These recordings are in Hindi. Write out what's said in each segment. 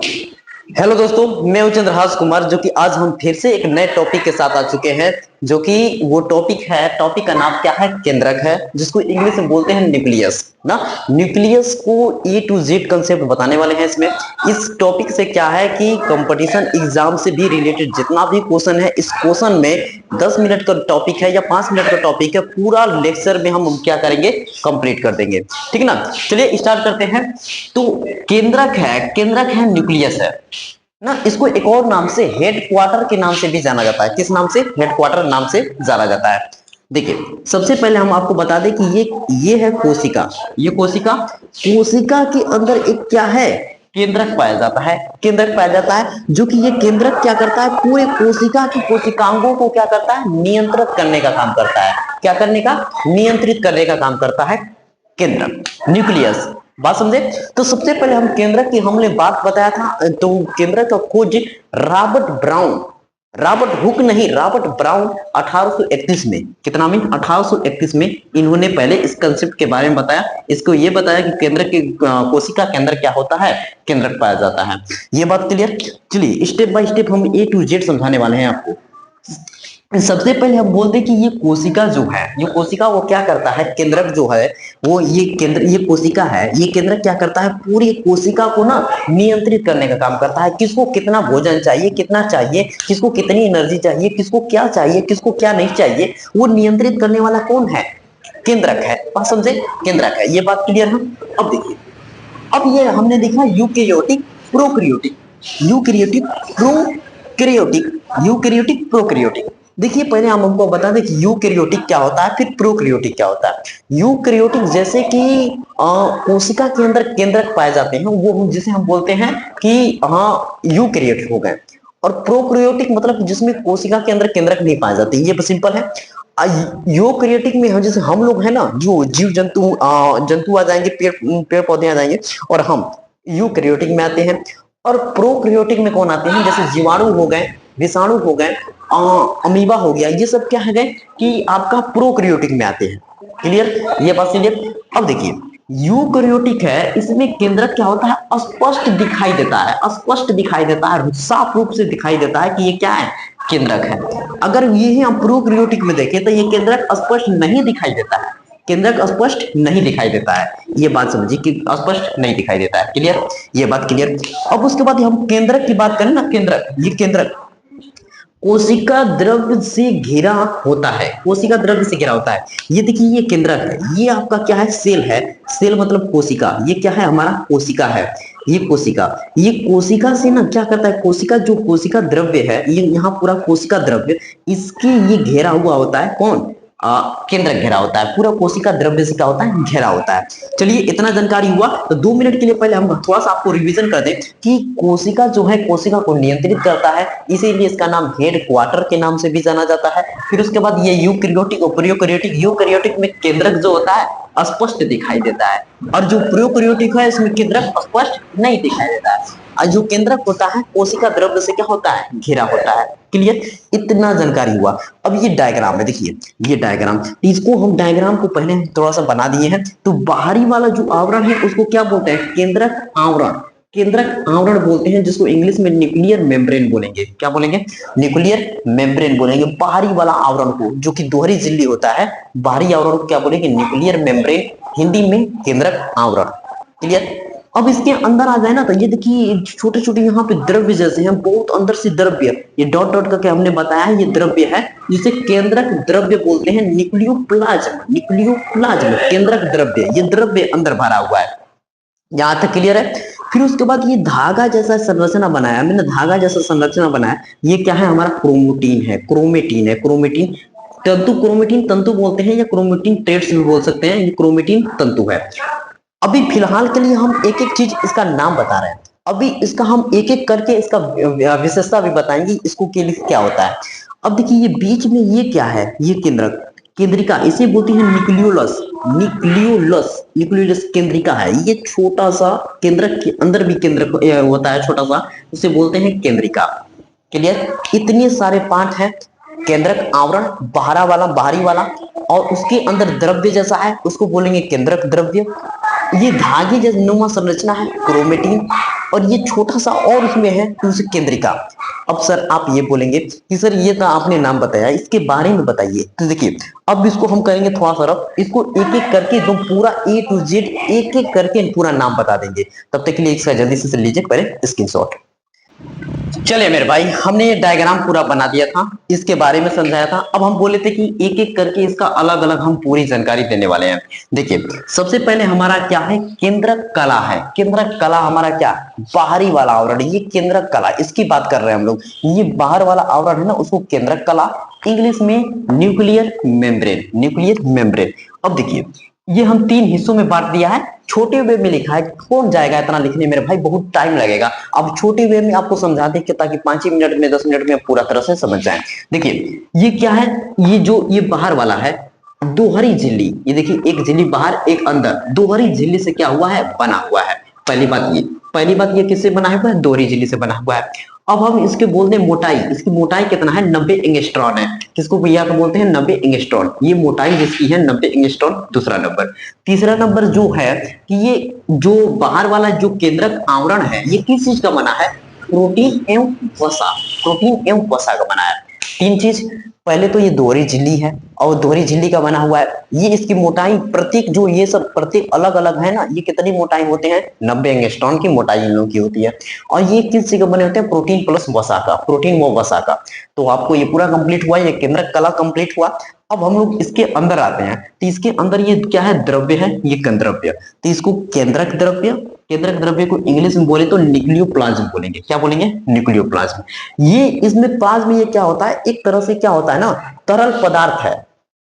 हेलो दोस्तों, मैं हूं चंद्रहास कुमार जो कि आज हम फिर से एक नए टॉपिक के साथ आ चुके हैं। जो कि वो टॉपिक का नाम क्या है? केंद्रक है, जिसको इंग्लिश में बोलते हैं न्यूक्लियस ना। न्यूक्लियस को ए टू जेड कंसेप्ट बताने वाले हैं इसमें। इस टॉपिक से क्या है कि कंपटीशन एग्जाम से भी रिलेटेड जितना भी क्वेश्चन है, इस क्वेश्चन में 10 मिनट का टॉपिक है या 5 मिनट का टॉपिक है, पूरा लेक्चर में हम क्या करेंगे, कंप्लीट कर देंगे। ठीक है ना। चलिए स्टार्ट करते हैं। तो केंद्रक है न्यूक्लियस है ना। इसको एक और नाम से हेड क्वार्टर के नाम से भी जाना जाता है। किस नाम से? हेड क्वार्टर नाम से जाना जाता है। देखिए, सबसे पहले हम आपको बता दें कि ये है कोशिका। ये कोशिका के अंदर एक क्या है, केंद्रक पाया जाता है। केंद्रक पाया जाता है जो कि ये केंद्रक क्या करता है, पूरे कोशिका की कोशिकांगों को क्या करता है, नियंत्रित करने का काम करता है। क्या करने का? नियंत्रित करने का काम करता है केंद्रक, न्यूक्लियस। बात समझे? तो सबसे पहले हम केंद्रक की हमने बात बताया था। तो केंद्रक का खोज रॉबर्ट हुक नहीं, रॉबर्ट ब्राउन 1831 में, कितना में? 1831 में इन्होंने पहले इस कंसेप्ट के बारे में बताया। इसको ये बताया कि केंद्रक के कोशिका के अंदर क्या होता है, केंद्रक पाया जाता है। ये बात क्लियर? चलिए स्टेप बाय स्टेप हम ए टू जेड समझाने वाले हैं आपको। सबसे पहले हम बोलते हैं कि ये कोशिका जो है, ये कोशिका वो क्या करता है, केंद्रक जो है वो ये कोशिका है, ये केंद्रक क्या करता है, पूरी कोशिका को ना नियंत्रित करने का काम करता है। किसको कितना भोजन चाहिए, कितना चाहिए, किसको कितनी एनर्जी चाहिए, किसको क्या चाहिए, किसको क्या नहीं चाहिए, वो नियंत्रित करने वाला कौन है? केंद्रक है। बात समझे? केंद्रक है। ये बात क्लियर है? अब देखिए, अब ये हमने देखा eukaryotic prokaryotic, eukaryotic prokaryotic, eukaryotic prokaryotic. देखिए, पहले हम हमको बता दें कि यूकेरियोटिक क्या होता है, फिर प्रोकैरियोटिक क्या होता है। यूकेरियोटिक जैसे कि कोशिका के अंदर केंद्रक पाए जाते हैं, वो जिसे हम बोलते हैं कि हाँ यूकेरियोटिक हो गए। और प्रोकैरियोटिक मतलब जिसमें कोशिका के अंदर केंद्रक नहीं पाए जाते। ये सिंपल है। यूकेरियोटिक में हम जैसे हम लोग है ना, जो जीव जंतु जंतु आ जाएंगे, पेड़ पौधे आ जाएंगे, और हम यूकेरियोटिक में आते हैं। और प्रोकैरियोटिक में कौन आते हैं? जैसे जीवाणु हो गए, विषाणु हो गए, अमीबा हो गया, ये सब क्या है गए कि आपका प्रोकैरियोटिक में आते हैं। क्लियर? ये बात क्लियर? अब देखिए, यूकैरियोटिक है, इसमें केंद्रक क्या होता है, स्पष्ट दिखाई देता है, स्पष्ट दिखाई देता है, साफ रूप से दिखाई देता है कि ये क्या है, केंद्रक है। अगर ये हम प्रोकैरियोटिक में देखें तो ये केंद्रक स्पष्ट नहीं दिखाई देता है। केंद्रक स्पष्ट नहीं दिखाई देता है। ये बात समझिए कि स्पष्ट नहीं दिखाई देता है। क्लियर? ये बात क्लियर? अब उसके बाद हम केंद्रक की बात करें ना, केंद्रक, ये केंद्रक कोशिका द्रव्य से घिरा होता है। कोशिका द्रव्य से घिरा होता है। ये देखिए, ये केंद्रक है, ये आपका क्या है, सेल है। सेल मतलब कोशिका। ये क्या है, हमारा कोशिका है। ये कोशिका से ना क्या करता है, कोशिका जो कोशिका द्रव्य है, ये यहाँ पूरा कोशिका द्रव्य, इसके ये घेरा हुआ होता है। कौन? केंद्रक घेरा होता है। पूरा कोशिका द्रव्य से क्या होता है, घेरा होता है। चलिए, इतना जानकारी हुआ तो 2 मिनट के लिए पहले हम थोड़ा सा आपको रिवीजन कर दें कि कोशिका जो है, कोशिका को नियंत्रित करता है, इसीलिए इसका नाम हेड क्वार्टर के नाम से भी जाना जाता है। फिर उसके बाद ये यूकैरियोटिक और प्रोकैरियोटिक, यूकैरियोटिक में केंद्रक जो होता है स्पष्ट दिखाई देता है, और जो प्रोकैरियोटिक है इसमें केंद्रक स्पष्ट नहीं दिखाई देता है। और जो केंद्रक होता है कोशिका द्रव्य से क्या होता है, घिरा होता है। क्लियर? इतना जानकारी हुआ। अब ये डायग्राम है, देखिए ये डायग्राम, इसको हम डायग्राम को पहले थोड़ा सा बना दिए हैं। तो बाहरी वाला जो आवरण है उसको क्या बोलते हैं, केंद्रक आवरण। केंद्रक आवरण बोलते हैं, जिसको इंग्लिश में न्यूक्लियर मेम्ब्रेन बोलेंगे। क्या बोलेंगे? न्यूक्लियर मेम्ब्रेन बोलेंगे। बाहरी वाला आवरण को, जो कि दोहरी झिल्ली होता है, बाहरी आवरण को क्या बोलेंगे, न्यूक्लियर मेम्ब्रेन, हिंदी में केंद्रक आवरण। क्लियर? अब इसके अंदर आ जाए ना, तो ये देखिए छोटे छोटे यहाँ पे द्रव्य जैसे हैं, बहुत अंदर से द्रव्य, ये डॉट डॉट करके हमने बताया है, ये द्रव्य है जिसे केंद्रक द्रव्य बोलते हैं। न्यूक्लियोप्लाज्म केंद्रक द्रव्य, ये द्रव्य अंदर भरा हुआ है। यहां तक क्लियर है? फिर उसके बाद ये धागा जैसा संरचना बनाया मैंने, धागा जैसा संरचना बनाया, ये क्या है, हमारा क्रोमोटीन है, क्रोमेटीन है, क्रोमेटीन तंतु, क्रोमेटीन तंतु बोलते हैं, या क्रोमेटीन थ्रेड्स भी बोल सकते हैं, ये क्रोमेटीन तंतु है। अभी फिलहाल के लिए हम एक एक चीज इसका नाम बता रहे हैं। अभी इसका हम एक एक करके इसका विशेषता भी बताएंगे, इसको के लिए क्या होता है। अब देखिए, ये बीच में ये क्या है, ये केंद्रक, केंद्रिका, इसे बोलते हैं न्यूक्लियोलस। न्यूक्लियोलस केंद्रिका है। ये छोटा सा केंद्रक के अंदर भी केंद्रक होता है, छोटा सा, उसे बोलते हैं केंद्रिका। क्लियर? इतने सारे पार्ट हैं। केंद्रक आवरण, बाहरी वाला, और उसके अंदर द्रव्य जैसा है, उसको बोलेंगे केंद्रक द्रव्य। ये धागे जैसे नुमा संरचना है क्रोमेटिन, और ये छोटा सा और उसमें है तो उसे केंद्रिका। अब सर आप ये बोलेंगे कि सर ये तो आपने नाम बताया, इसके बारे में बताइए। तो देखिए अब इसको हम करेंगे थोड़ा सा रफ, इसको एक एक करके एकदम पूरा A to Z एक एक करके पूरा नाम बता देंगे। तब तक के लिए इसका जल्दी से लीजिए पहले स्क्रीनशॉट। चलिए मेरे भाई, हमने ये डायग्राम पूरा बना दिया था, इसके बारे में समझाया था। अब हम बोले थे कि एक एक करके इसका अलग अलग हम पूरी जानकारी देने वाले हैं। देखिए सबसे पहले हमारा क्या है, केंद्रक कला है। केंद्रक कला हमारा क्या, बाहरी वाला आवरण, ये केंद्रक कला इसकी बात कर रहे हैं हम लोग। ये बाहर वाला आवरण है ना, उसको केंद्रक कला, इंग्लिश में न्यूक्लियर मेम्ब्रेन, न्यूक्लियर मेम्ब्रेन। अब देखिए ये हम 3 हिस्सों में बांट दिया है। छोटे वे में लिखा है, कौन जाएगा इतना लिखने मेरे भाई, बहुत टाइम लगेगा। अब छोटे वे में आपको समझा दें कि ताकि 5 मिनट में 10 मिनट में पूरा तरह से समझ जाए। देखिए ये क्या है, ये बाहर वाला है दोहरी झिल्ली। ये देखिए एक झिल्ली बाहर एक अंदर, दोहरी झिल्ली से क्या हुआ है, बना हुआ है। पहली बात ये किससे बना हुआ है, दोहरी झिल्ली से बना हुआ है। अब हम इसके बोलते हैं मोटाई, इसकी मोटाई कितना है, 90 एंगस्ट्रॉन है। किसको भैया को बोलते हैं, 90 एंगस्ट्रॉन। ये मोटाई जिसकी है 90 एंगस्ट्रॉन, दूसरा नंबर। तीसरा नंबर जो है कि ये जो बाहर वाला जो केंद्रक आवरण है, ये किस चीज का बना है, प्रोटीन एवं वसा, प्रोटीन एवं वसा का बना है। 3 चीज, पहले तो ये दोहरी झिल्ली है और दोहरी झिल्ली का बना हुआ है। ये इसकी मोटाई प्रत्येक, जो ये सब प्रत्येक अलग अलग है ना, ये कितनी मोटाई होते हैं, 90 एंगस्ट्रॉन की मोटाई इन लोगों की होती है। और ये किस चीज का बने होते हैं, प्रोटीन प्लस वसा का, प्रोटीन व वसा का। तो आपको ये पूरा कंप्लीट हुआ, ये केंद्रक कला कंप्लीट हुआ। अब हम लोग इसके अंदर आते हैं, तो इसके अंदर ये क्या है, द्रव्य है, ये गंधर्व्य। तो इसको केंद्रक द्रव्य, केंद्रक द्रव्य को इंग्लिश में बोले तो न्यूक्लियोप्लाज्म बोलेंगे। क्या बोलेंगे, न्यूक्लियोप्लाज्म। ये इसमें प्लाज्म ये क्या होता है, एक तरह से क्या होता है ना, तरल पदार्थ है,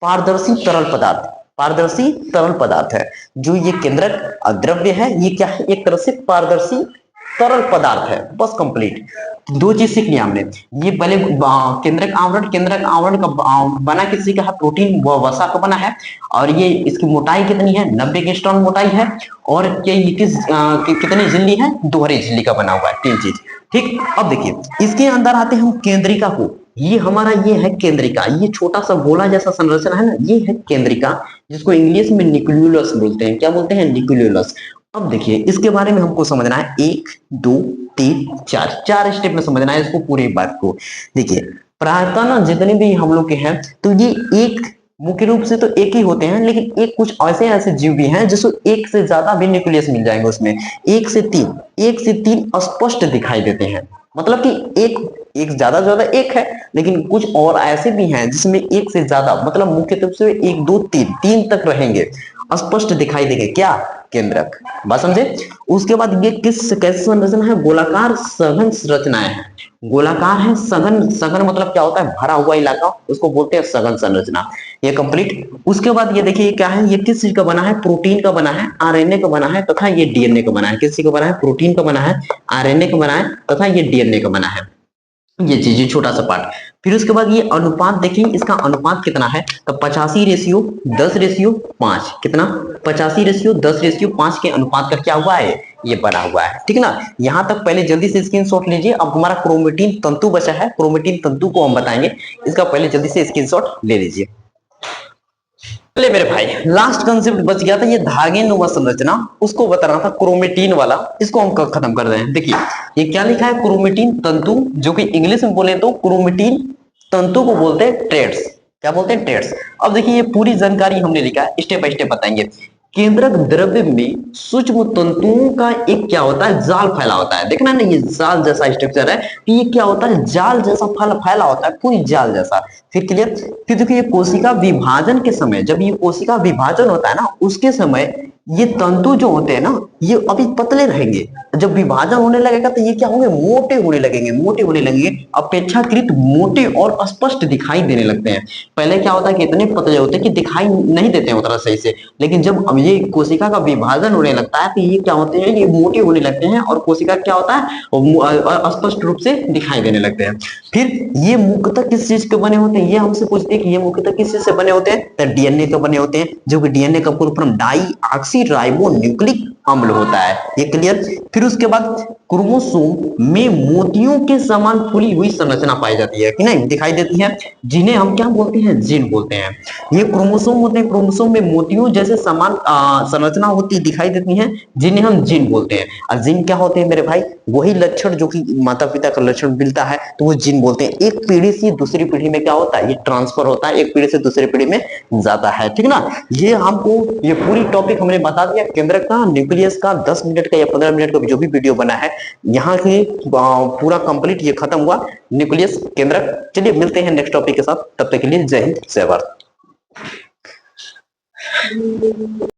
पारदर्शी तरल पदार्थ, पारदर्शी तरल पदार्थ है। जो ये केंद्रक द्रव्य है, ये क्या है, एक तरह से पारदर्शी तरल पदार्थ है। बस कंप्लीट, 2 चीज सीख लिया हमने। ये पहले केंद्रक आवरण, केंद्रक आवरण का बना किसी का है, प्रोटीन व वसा का बना है। और ये इसकी मोटाई कितनी है, 90 एंगस्ट्रॉन मोटाई है। और ये कितनी झिल्ली है, दोहरी झिल्ली का बना हुआ है। 3 चीज, ठीक। अब देखिए इसके अंदर आते हैं हम केंद्रिका को। ये हमारा ये है केंद्रिका, ये छोटा सा गोला जैसा संरचना है ना, ये है केंद्रिका, जिसको इंग्लिश में न्यूक्लियोलस बोलते हैं। क्या बोलते हैं, न्यूक्लियोलस। अब देखिए इसके बारे में हमको समझना है, 1 2 3 4 स्टेप में समझना है इसको, पूरी बात को। देखिए प्रायतः ना जितने भी हम लोग के हैं, तो ये एक मुख्य रूप से तो एक ही होते हैं, लेकिन एक कुछ ऐसे जीव भी हैं जिसको एक से ज्यादा भी न्यूक्लियस मिल जाएंगे। उसमें 1 से 3 स्पष्ट दिखाई देते हैं। मतलब कि एक ज्यादा एक है, लेकिन कुछ और ऐसे भी हैं जिसमें 1 से ज्यादा, मतलब मुख्य रूप से 1 2 3 तक रहेंगे, स्पष्ट दिखाई देंगे। क्या, केंद्रक। बात समझे। उसके बाद ये कैसे संरचना है, गोलाकार सघन संरचनाएं हैं। गोलाकार है, सघन, सघन मतलब क्या होता है, भरा हुआ इलाका, उसको बोलते हैं सघन संरचना। ये कंप्लीट। उसके बाद ये देखिए क्या है, ये किस चीज का बना है, प्रोटीन का बना है, आरएनए का बना है, तथा ये डीएनए का बना है। किस चीज का बना है, प्रोटीन का बना है, आरएनए का बना है, तथा ये डीएनए का बना है। ये चीज छोटा सा पार्ट। फिर उसके बाद ये अनुपात देखिए, इसका अनुपात कितना है, तो 85:10:5। कितना, 85:10:5 के अनुपात का क्या हुआ है, ये बना हुआ है। ठीक ना, यहां तक पहले जल्दी से स्क्रीनशॉट लीजिए। अब हमारा क्रोमेटिन तंतु बचा है, क्रोमेटिन तंतु को हम बताएंगे, इसका पहले जल्दी से स्क्रीनशॉट ले लीजिए। चले मेरे भाई, लास्ट कंसेप्ट बच गया था, ये धागे नुमा संरचना, उसको बताना था, क्रोमेटिन वाला। इसको हम खत्म कर रहे हैं। देखिए ये क्या लिखा है, क्रोमेटिन तंतु, जो कि इंग्लिश में बोले तो क्रोमेटिन तंतु को बोलते हैं ट्रेड्स। क्या बोलते हैं, ट्रेड्स। अब देखिए ये पूरी जानकारी हमने लिखा है, स्टेप बाय स्टेप बताएंगे। केंद्रक द्रव्य में सूक्ष्म तंतुओं का एक क्या होता है, जाल फैला होता है। देखना ना, ये जाल जैसा स्ट्रक्चर है, तो ये क्या होता है, जाल जैसा फैला होता है, पूरी जाल जैसा। फिर क्लियर। फिर देखिए ये कोशिका विभाजन के समय, जब ये कोशिका विभाजन होता है ना, उसके समय ये तंतु जो होते हैं ना, ये अभी पतले रहेंगे। जब विभाजन होने लगेगा तो ये क्या होंगे, मोटे होने लगेंगे, अपेक्षाकृत मोटे और स्पष्ट दिखाई देने लगते हैं। पहले क्या होता है कि इतने पतले होते हैं कि दिखाई नहीं देते हैं उतना सही से, लेकिन जब अब ये कोशिका का विभाजन होने लगता है तो ये क्या होते हैं, ये मोटे होने लगते हैं, और कोशिका क्या होता है, स्पष्ट रूप से दिखाई देने लगते हैं। फिर ये मुख्यतः किस चीज के बने होते हैं, ये हमसे पूछते हैं कि ये मुख्यतः किस चीज से बने होते हैं, तो डीएनए के बने होते हैं, जो कि डीएनए का full form deoxyribonucleic अम्ल होता है। ये क्लियर। फिर उसके बाद क्रोमोसोम में मोतियों के समान फूली हुई संरचना पाई जाती है कि नहीं, दिखाई देती है, जिन्हें हम क्या बोलते हैं, जीन बोलते हैं। ये क्रोमोसोम होते हैं, क्रोमोसोम में मोतियों जैसे समान संरचना होती दिखाई देती है, जिन्हें हम जीन बोलते हैं। और जीन क्या होते हैं मेरे भाई, वही लक्षण जो कि माता पिता का लक्षण मिलता है तो वो जीन बोलते हैं। एक पीढ़ी से दूसरी पीढ़ी में क्या होता है, ये ट्रांसफर होता है, एक पीढ़ी से दूसरी पीढ़ी में जाता है, ठीक ना। ये हमको ये पूरी टॉपिक हमने बता दिया, केंद्रक का, न्यूक्लियस का, 10 मिनट का या 15 मिनट का जो भी वीडियो बना है यहाँ के पूरा कंप्लीट ये खत्म हुआ, न्यूक्लियस, केंद्रक। चलिए मिलते हैं नेक्स्ट टॉपिक के साथ, तब तक के लिए जय हिंद, जय भारत।